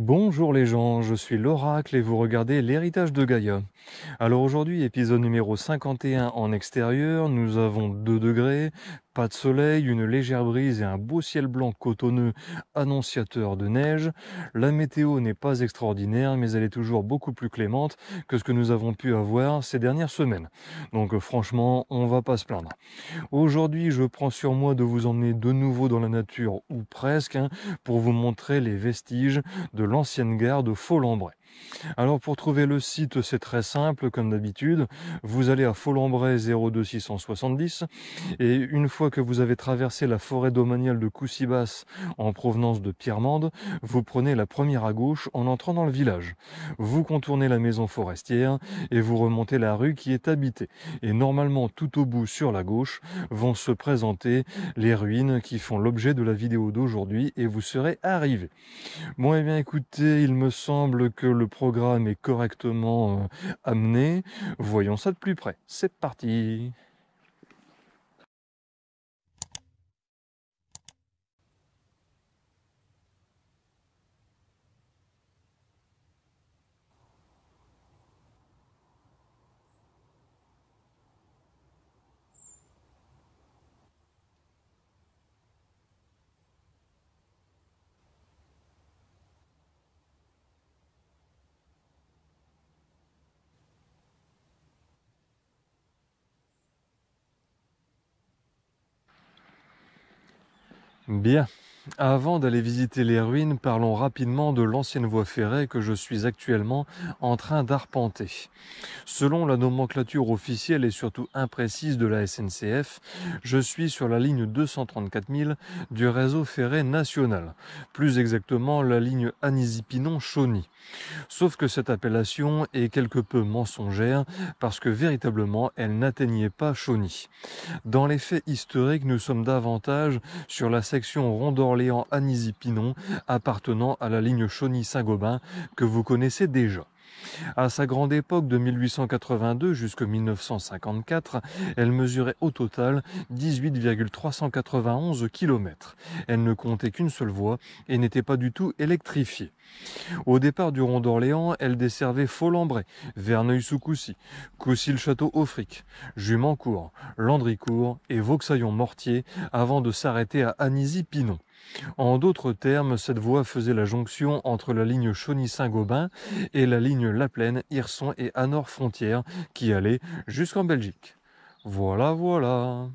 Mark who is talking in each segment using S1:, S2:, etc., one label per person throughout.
S1: Bonjour les gens, je suis l'Oracle et vous regardez l'héritage de Gaïa. Alors aujourd'hui, épisode numéro 51 en extérieur, nous avons 2 degrés, pas de soleil, une légère brise et un beau ciel blanc cotonneux annonciateur de neige. La météo n'est pas extraordinaire, mais elle est toujours beaucoup plus clémente que ce que nous avons pu avoir ces dernières semaines. Donc franchement, on va pas se plaindre. Aujourd'hui, je prends sur moi de vous emmener de nouveau dans la nature, ou presque, pour vous montrer les vestiges de l'ancienne gare de Faux-Lambray. Alors pour trouver le site, c'est très simple, comme d'habitude. Vous allez à Faux-Lambray 02670 et une fois que vous avez traversé la forêt domaniale de Coucy-Basse en provenance de Pierremande, vous prenez la première à gauche en entrant dans le village. Vous contournez la maison forestière et vous remontez la rue qui est habitée. Et normalement, tout au bout sur la gauche, vont se présenter les ruines qui font l'objet de la vidéo d'aujourd'hui et vous serez arrivé. Bon, eh bien, écoutez, il me semble que le programme est correctement amené. Voyons ça de plus près. C'est parti. Bien. Avant d'aller visiter les ruines, parlons rapidement de l'ancienne voie ferrée que je suis actuellement en train d'arpenter. Selon la nomenclature officielle et surtout imprécise de la SNCF, je suis sur la ligne 234 000 du réseau ferré national, plus exactement la ligne Anizy-Pinon-Chauny. Sauf que cette appellation est quelque peu mensongère parce que véritablement elle n'atteignait pas Chauny. Dans les faits historiques, nous sommes davantage sur la section rond d'Orléans-Anizy-Pinon appartenant à la ligne Chauny-Saint-Gobain que vous connaissez déjà. À sa grande époque de 1882 jusqu'à 1954, elle mesurait au total 18,391 km. Elle ne comptait qu'une seule voie et n'était pas du tout électrifiée. Au départ du rond d'Orléans, elle desservait Faux-Lambray, Verneuil-sous-Coucy, Coucy-le-Château-Auffrique, Jumencourt, Landricourt et Vauxaillon-Mortier avant de s'arrêter à Anizy-Pinon. En d'autres termes, cette voie faisait la jonction entre la ligne Chauny-Saint-Gobain et la ligne La Plaine, Hirson et Hanovre-Frontière qui allait jusqu'en Belgique. Voilà, voilà.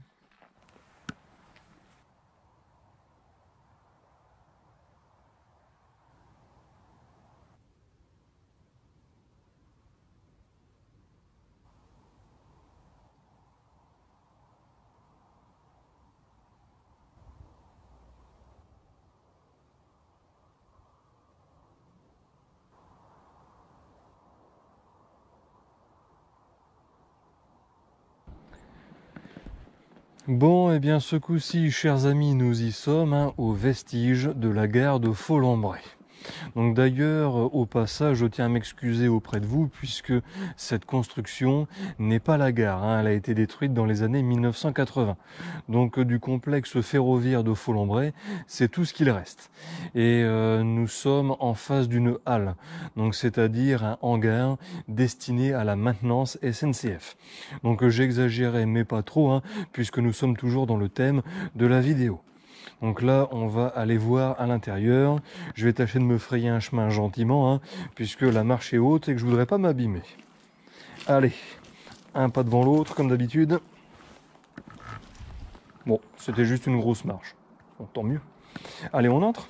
S1: Bon, eh bien ce coup-ci, chers amis, nous y sommes, aux vestiges de la gare de Faux-Lambray. Donc d'ailleurs, au passage, je tiens à m'excuser auprès de vous puisque cette construction n'est pas la gare, elle a été détruite dans les années 1980. Donc du complexe ferroviaire de Faux-Lambray, c'est tout ce qu'il reste. Et nous sommes en face d'une halle, donc c'est-à-dire un hangar destiné à la maintenance SNCF. Donc j'exagérais, mais pas trop, puisque nous sommes toujours dans le thème de la vidéo. Donc là, on va aller voir à l'intérieur. Je vais tâcher de me frayer un chemin gentiment, puisque la marche est haute et que je voudrais pas m'abîmer. Allez, un pas devant l'autre, comme d'habitude. Bon, c'était juste une grosse marche. Bon, tant mieux. Allez, on entre.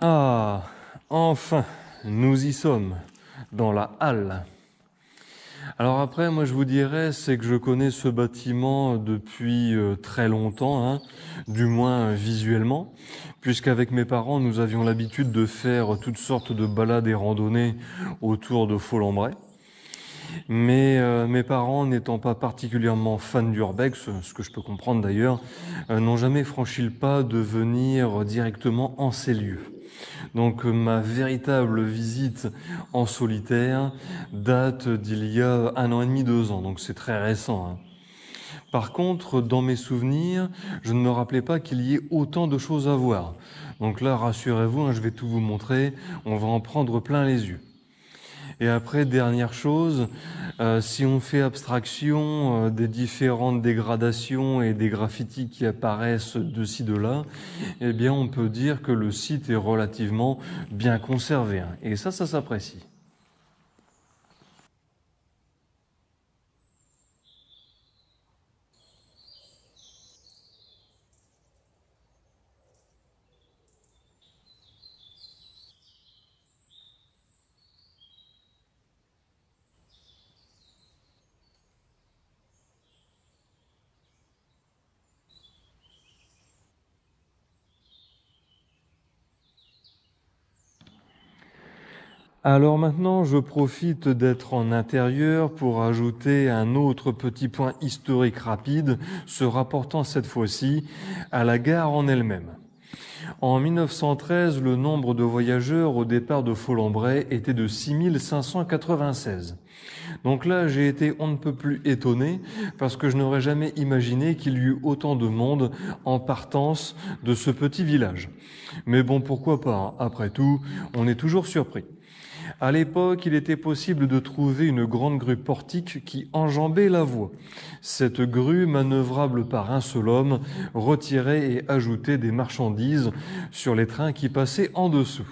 S1: Ah, enfin, nous y sommes, dans la halle. Alors après, moi je vous dirais, c'est que je connais ce bâtiment depuis très longtemps, hein, du moins visuellement, puisqu'avec mes parents, nous avions l'habitude de faire toutes sortes de balades et randonnées autour de Folembray. Mais mes parents, n'étant pas particulièrement fans d'Urbex, ce que je peux comprendre d'ailleurs, n'ont jamais franchi le pas de venir directement en ces lieux. Donc ma véritable visite en solitaire date d'il y a 1 an et demi, 2 ans, donc c'est très récent, hein. Par contre, dans mes souvenirs, je ne me rappelais pas qu'il y ait autant de choses à voir. Donc là, rassurez-vous, hein, je vais tout vous montrer, on va en prendre plein les yeux. Et après, dernière chose, si on fait abstraction des différentes dégradations et des graffitis qui apparaissent de ci, de là, eh bien on peut dire que le site est relativement bien conservé, hein. Et ça s'apprécie. Alors maintenant, je profite d'être en intérieur pour ajouter un autre petit point historique rapide, se rapportant cette fois-ci à la gare en elle-même. En 1913, le nombre de voyageurs au départ de Folembray était de 6596. Donc là, j'ai été on ne peut plus étonné parce que je n'aurais jamais imaginé qu'il y eût autant de monde en partance de ce petit village. Mais bon, pourquoi pas, hein. Après tout, on est toujours surpris. À l'époque, il était possible de trouver une grande grue portique qui enjambait la voie. Cette grue, manœuvrable par un seul homme, retirait et ajoutait des marchandises sur les trains qui passaient en dessous.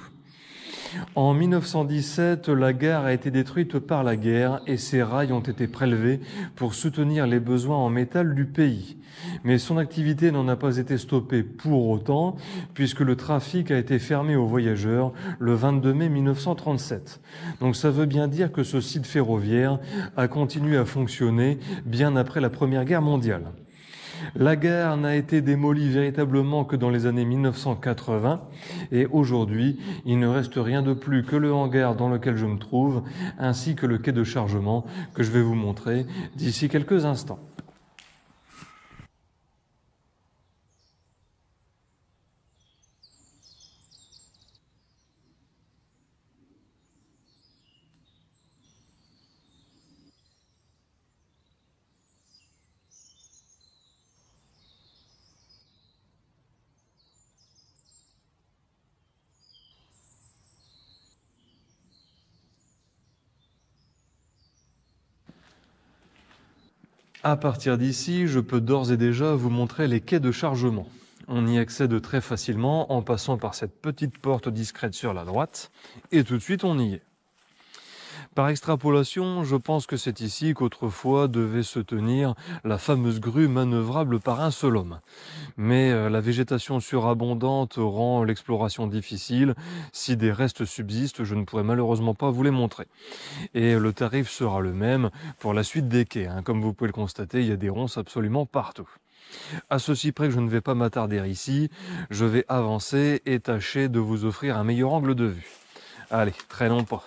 S1: En 1917, la gare a été détruite par la guerre et ses rails ont été prélevés pour soutenir les besoins en métal du pays. Mais son activité n'en a pas été stoppée pour autant, puisque le trafic a été fermé aux voyageurs le 22 mai 1937. Donc ça veut bien dire que ce site ferroviaire a continué à fonctionner bien après la Première Guerre mondiale. La gare n'a été démolie véritablement que dans les années 1980 et aujourd'hui, il ne reste rien de plus que le hangar dans lequel je me trouve ainsi que le quai de chargement que je vais vous montrer d'ici quelques instants. À partir d'ici, je peux d'ores et déjà vous montrer les quais de chargement. On y accède très facilement en passant par cette petite porte discrète sur la droite et tout de suite on y est. Par extrapolation, je pense que c'est ici qu'autrefois devait se tenir la fameuse grue manœuvrable par un seul homme. Mais la végétation surabondante rend l'exploration difficile. Si des restes subsistent, je ne pourrai malheureusement pas vous les montrer. Et le tarif sera le même pour la suite des quais, hein. Comme vous pouvez le constater, il y a des ronces absolument partout. À ceci près que je ne vais pas m'attarder ici, je vais avancer et tâcher de vous offrir un meilleur angle de vue. Allez, traînons pas.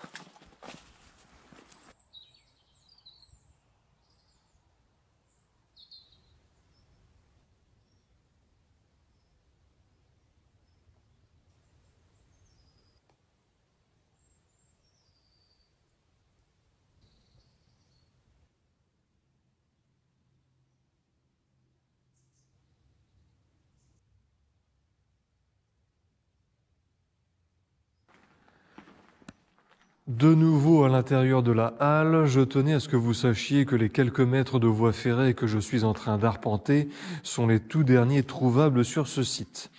S1: De nouveau à l'intérieur de la halle, je tenais à ce que vous sachiez que les quelques mètres de voie ferrée que je suis en train d'arpenter sont les tout derniers trouvables sur ce site.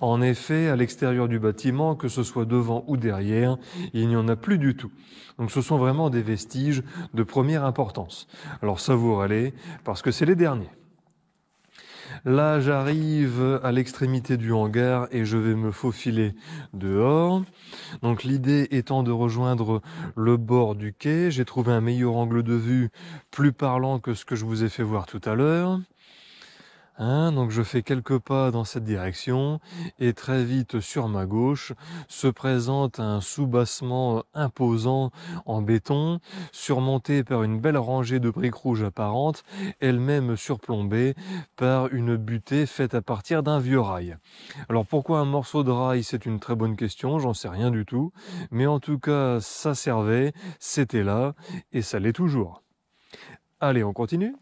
S1: En effet, à l'extérieur du bâtiment, que ce soit devant ou derrière, il n'y en a plus du tout. Donc ce sont vraiment des vestiges de première importance. Alors savourez-les, parce que c'est les derniers. Là, j'arrive à l'extrémité du hangar et je vais me faufiler dehors. Donc l'idée étant de rejoindre le bord du quai. J'ai trouvé un meilleur angle de vue, plus parlant que ce que je vous ai fait voir tout à l'heure. Donc je fais quelques pas dans cette direction et très vite sur ma gauche se présente un soubassement imposant en béton, surmonté par une belle rangée de briques rouges apparentes, elle-même surplombée par une butée faite à partir d'un vieux rail. Alors pourquoi un morceau de rail? C'est une très bonne question, j'en sais rien du tout, mais en tout cas ça servait, c'était là et ça l'est toujours. Allez, on continue?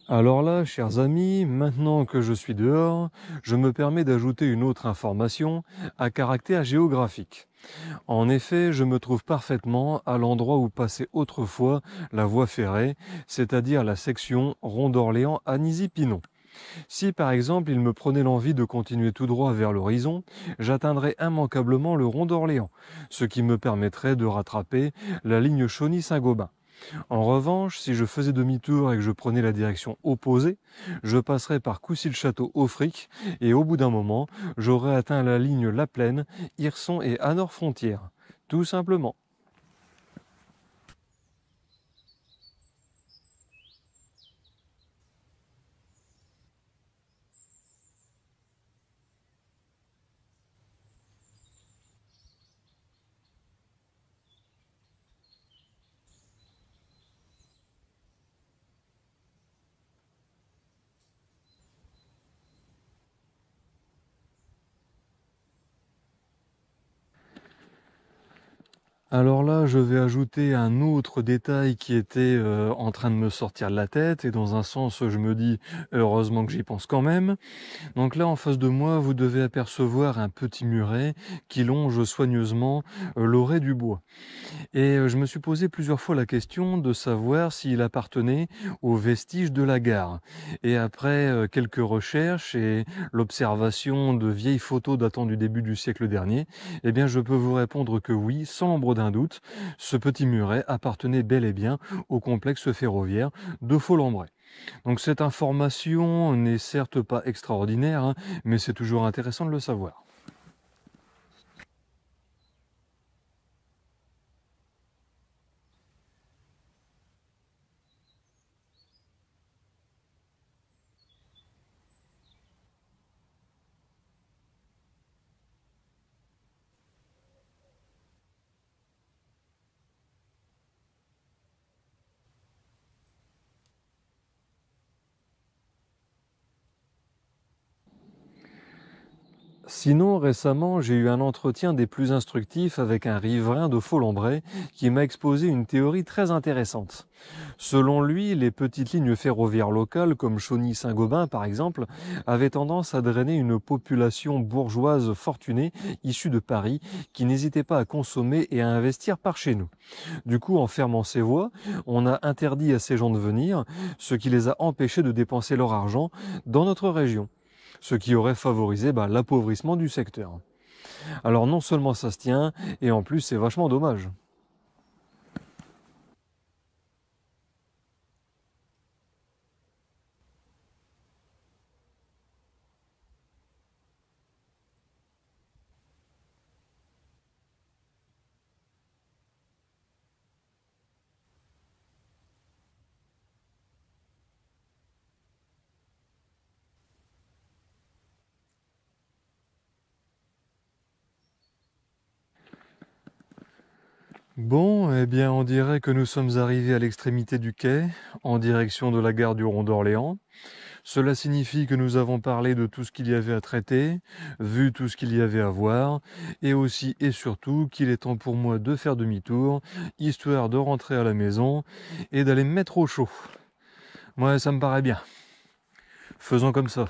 S1: Alors là, chers amis, maintenant que je suis dehors, je me permets d'ajouter une autre information à caractère géographique. En effet, je me trouve parfaitement à l'endroit où passait autrefois la voie ferrée, c'est-à-dire la section Rond d'Orléans à Nizy-Pinon. Si par exemple il me prenait l'envie de continuer tout droit vers l'horizon, j'atteindrais immanquablement le Rond d'Orléans, ce qui me permettrait de rattraper la ligne Chauny-Saint-Gobain. En revanche, si je faisais demi-tour et que je prenais la direction opposée, je passerais par Coucy-le-Château-Auffrique et au bout d'un moment, j'aurais atteint la ligne La Plaine, Hirson et Anor-Frontière. Tout simplement. Alors là, je vais ajouter un autre détail qui était en train de me sortir de la tête, et dans un sens, je me dis heureusement que j'y pense quand même. Donc là, en face de moi, vous devez apercevoir un petit muret qui longe soigneusement l'orée du bois. Et je me suis posé plusieurs fois la question de savoir s'il appartenait aux vestiges de la gare. Et après quelques recherches et l'observation de vieilles photos datant du début du siècle dernier, eh bien je peux vous répondre que oui, sans l'ombre d'un doute, ce petit muret appartenait bel et bien au complexe ferroviaire de Faux-Lambray. Donc cette information n'est certes pas extraordinaire, mais c'est toujours intéressant de le savoir. Sinon, récemment, j'ai eu un entretien des plus instructifs avec un riverain de Faux-Lambray qui m'a exposé une théorie très intéressante. Selon lui, les petites lignes ferroviaires locales, comme Chauny-Saint-Gobain par exemple, avaient tendance à drainer une population bourgeoise fortunée issue de Paris qui n'hésitait pas à consommer et à investir par chez nous. Du coup, en fermant ces voies, on a interdit à ces gens de venir, ce qui les a empêchés de dépenser leur argent dans notre région, ce qui aurait favorisé l'appauvrissement du secteur. Alors non seulement ça se tient, et en plus c'est vachement dommage. Bon, eh bien on dirait que nous sommes arrivés à l'extrémité du quai, en direction de la gare du Rond d'Orléans. Cela signifie que nous avons parlé de tout ce qu'il y avait à traiter, vu tout ce qu'il y avait à voir, et aussi et surtout qu'il est temps pour moi de faire demi-tour, histoire de rentrer à la maison et d'aller me mettre au chaud. Ouais, ça me paraît bien. Faisons comme ça.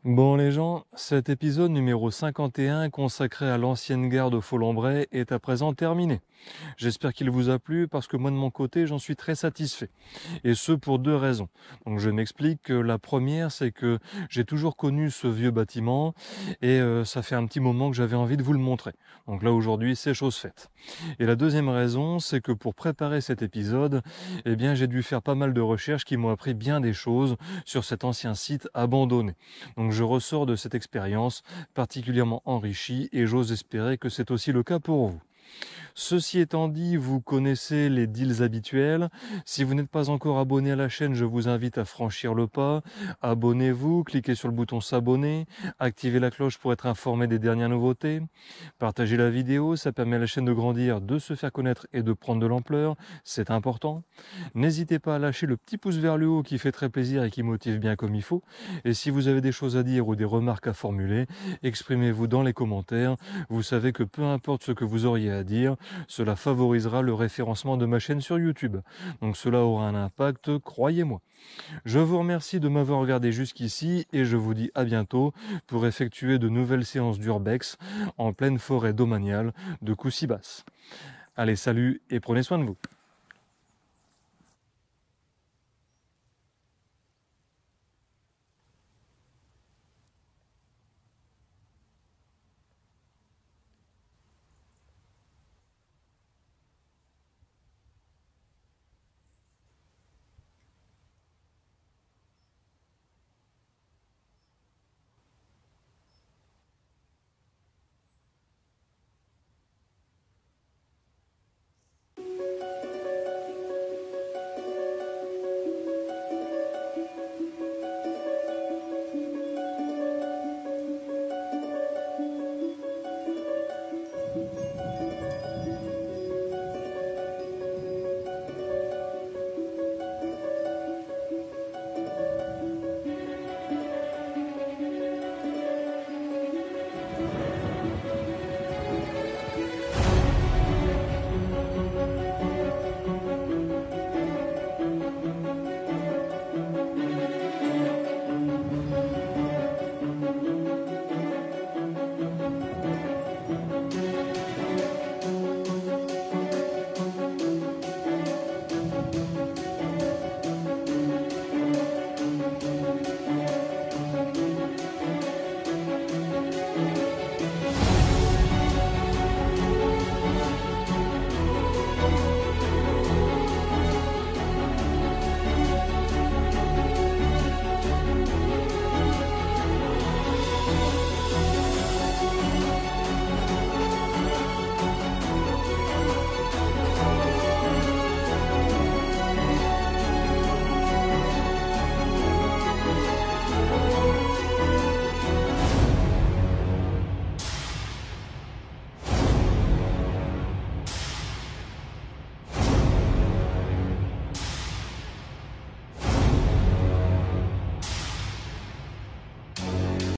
S1: Bon les gens, cet épisode numéro 51 consacré à l'ancienne gare de Folembray est à présent terminé. J'espère qu'il vous a plu parce que moi de mon côté j'en suis très satisfait. Et ce pour deux raisons. Donc je m'explique. La première c'est que j'ai toujours connu ce vieux bâtiment et ça fait un petit moment que j'avais envie de vous le montrer. Donc là aujourd'hui c'est chose faite. Et la deuxième raison c'est que pour préparer cet épisode, eh bien j'ai dû faire pas mal de recherches qui m'ont appris bien des choses sur cet ancien site abandonné. Donc je ressors de cette expérience particulièrement enrichie et j'ose espérer que c'est aussi le cas pour vous. Ceci étant dit, vous connaissez les deals habituels. Si vous n'êtes pas encore abonné à la chaîne, je vous invite à franchir le pas. Abonnez-vous, cliquez sur le bouton s'abonner, activez la cloche pour être informé des dernières nouveautés. Partagez la vidéo, ça permet à la chaîne de grandir, de se faire connaître et de prendre de l'ampleur. C'est important. N'hésitez pas à lâcher le petit pouce vers le haut qui fait très plaisir et qui motive bien comme il faut. Et si vous avez des choses à dire ou des remarques à formuler, exprimez-vous dans les commentaires. Vous savez que peu importe ce que vous auriez à dire, cela favorisera le référencement de ma chaîne sur YouTube. Donc cela aura un impact, croyez-moi. Je vous remercie de m'avoir regardé jusqu'ici et je vous dis à bientôt pour effectuer de nouvelles séances d'urbex en pleine forêt domaniale de Coucy-Basse. Allez, salut et prenez soin de vous.